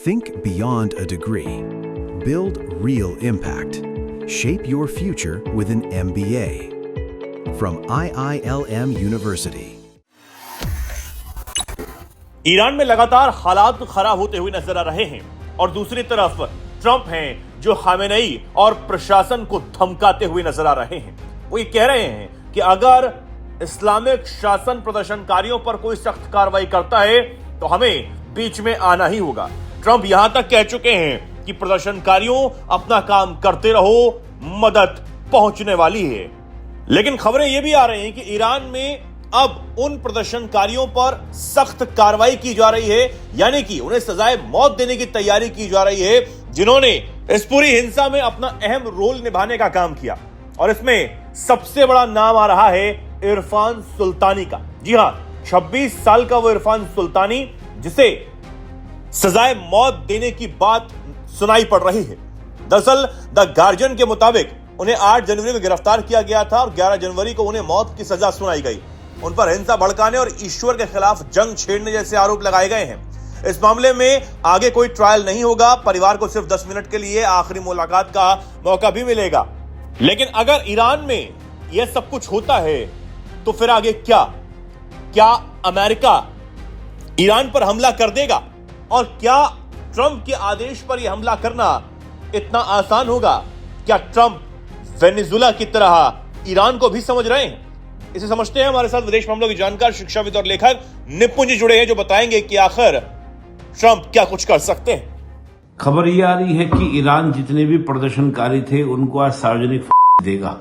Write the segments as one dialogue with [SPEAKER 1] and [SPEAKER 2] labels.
[SPEAKER 1] Think beyond a degree. Build real impact. Shape your future with an MBA. From IILM University.
[SPEAKER 2] Iran में लगातार हालात खराब होते हुए नजर आ रहे हैं और दूसरी तरफ ट्रंप हैं जो खामेनेई और प्रशासन को धमकाते हुए नजर आ रहे हैं। वो ये कह रहे हैं कि अगर इस्लामिक शासन प्रदर्शनकारियों पर कोई सख्त कार्रवाई करता है तो हमें बीच में आना ही होगा। ट्रंप यहां तक कह चुके हैं कि प्रदर्शनकारियों अपना काम करते रहो, मदद पहुंचने वाली है। लेकिन खबरें यह भी आ रही हैं कि ईरान में अब उन प्रदर्शनकारियों पर सख्त कार्रवाई की जा रही है, यानी कि उन्हें सजाए मौत देने की तैयारी की जा रही है जिन्होंने इस पूरी हिंसा में अपना अहम रोल निभाने का काम किया। और इसमें सबसे बड़ा नाम आ रहा है इरफान सुल्तानी का। जी हां, 26 साल का वो इरफान सुल्तानी जिसे सजाए मौत देने की बात सुनाई पड़ रही है। दरअसल द गार्जियन के मुताबिक उन्हें 8 जनवरी को गिरफ्तार किया गया था और 11 जनवरी को उन्हें मौत की सजा सुनाई गई। उन पर हिंसा भड़काने और ईश्वर के खिलाफ जंग छेड़ने जैसे आरोप लगाए गए हैं। इस मामले में आगे कोई ट्रायल नहीं होगा। परिवार को सिर्फ 10 मिनट के लिए आखिरी मुलाकात का मौका भी मिलेगा। लेकिन अगर ईरान में यह सब कुछ होता है तो फिर आगे क्या अमेरिका ईरान पर हमला कर देगा? और क्या ट्रंप के आदेश पर यह हमला करना इतना आसान होगा? क्या ट्रंप वेनेजुला की तरह ईरान को भी समझ रहे हैं? इसे समझते हैं। हमारे साथ विदेश मामलों के जानकार, शिक्षाविद और लेखक निपुण जी जुड़े हैं जो बताएंगे कि आखिर ट्रंप क्या कुछ कर सकते हैं।
[SPEAKER 3] खबर ये आ रही है कि ईरान जितने भी प्रदर्शनकारी थे उनको आज सार्वजनिक देगा।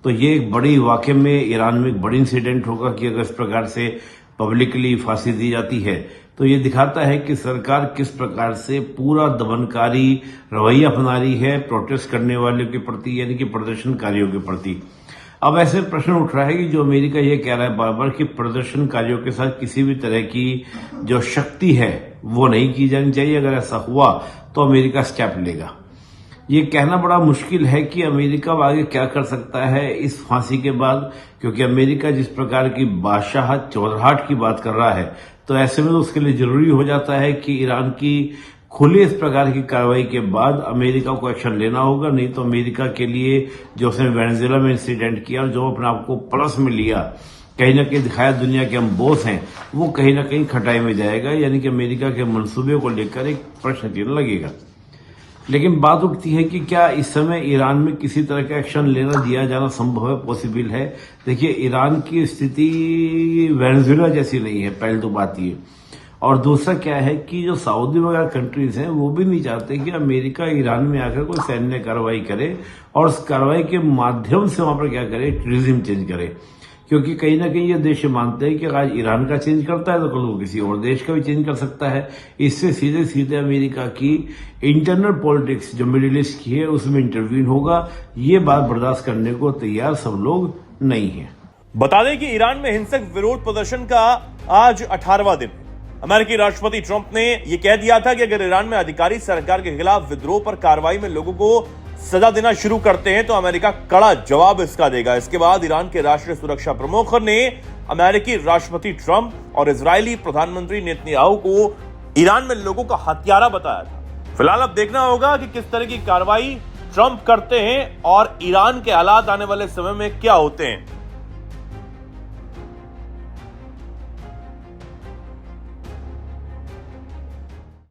[SPEAKER 3] तो ये एक बड़ी वाकई में ईरान में एक बड़ी इंसिडेंट होगा कि अगर इस प्रकार से पब्लिकली फांसी दी जाती है तो ये दिखाता है कि सरकार किस प्रकार से पूरा दमनकारी रवैया अपना रही है प्रोटेस्ट करने वालों के प्रति, यानी कि प्रदर्शनकारियों के प्रति। अब ऐसे प्रश्न उठ रहा है कि जो अमेरिका ये कह रहा है बार बार कि प्रदर्शनकारियों के साथ किसी भी तरह की जो शक्ति है वो नहीं की जानी चाहिए। अगर ऐसा हुआ तो अमेरिका स्टेप लेगा। ये कहना बड़ा मुश्किल है कि अमेरिका आगे क्या कर सकता है इस फांसी के बाद, क्योंकि अमेरिका जिस प्रकार की बादशाहत चौधराहट की बात कर रहा है तो ऐसे में तो उसके लिए जरूरी हो जाता है कि ईरान की खुली इस प्रकार की कार्रवाई के बाद अमेरिका को एक्शन लेना होगा। नहीं तो अमेरिका के लिए जो उसने वेनेजुएला में इंसिडेंट किया और जो अपने आप को प्लस में लिया, कहीं ना कहीं दिखाया दुनिया के हम बॉस हैं, वो कहीं ना कहीं खटाई में जाएगा। यानी कि अमेरिका के मंसूबे को लेकर एक प्रश्न चिन्ह लगेगा। लेकिन बात उठती है कि क्या इस समय ईरान में किसी तरह का एक्शन लेना दिया जाना संभव है, पॉसिबल है? देखिए, ईरान की स्थिति वेनेजुएला जैसी नहीं है, पहले तो बात ये। और दूसरा क्या है कि जो सऊदी वगैरह कंट्रीज हैं वो भी नहीं चाहते कि अमेरिका ईरान में आकर कोई सैन्य कार्रवाई करे और उस कार्रवाई के माध्यम से वहां पर क्या करे, टेररिज्म चेंज करे। क्योंकि कहीं ना कहीं ये देश मानते हैं कि आज ईरान का चेंज करता है तो कल वो किसी और देश का भी चेंज कर सकता है। इससे सीधे सीधे अमेरिका की इंटरनल पॉलिटिक्स जो मिडिल ईस्ट की है उसमें इंटरवीन होगा। ये बात बर्दाश्त करने को तैयार सब लोग नहीं है।
[SPEAKER 2] बता दें कि ईरान में हिंसक विरोध प्रदर्शन का आज 18वां दिन है। अमेरिकी राष्ट्रपति ट्रंप ने यह कह दिया था कि अगर ईरान में अधिकारी सरकार के खिलाफ विद्रोह पर कार्रवाई में लोगों को सजा देना शुरू करते हैं तो अमेरिका कड़ा जवाब इसका देगा। इसके बाद ईरान के राष्ट्रीय सुरक्षा प्रमुख ने अमेरिकी राष्ट्रपति ट्रंप और इजरायली प्रधानमंत्री नेतन्याहू को ईरान में लोगों का हत्यारा बताया था। फिलहाल अब देखना होगा कि किस तरह की कार्रवाई ट्रंप करते हैं और ईरान के हालात आने वाले समय में क्या होते हैं।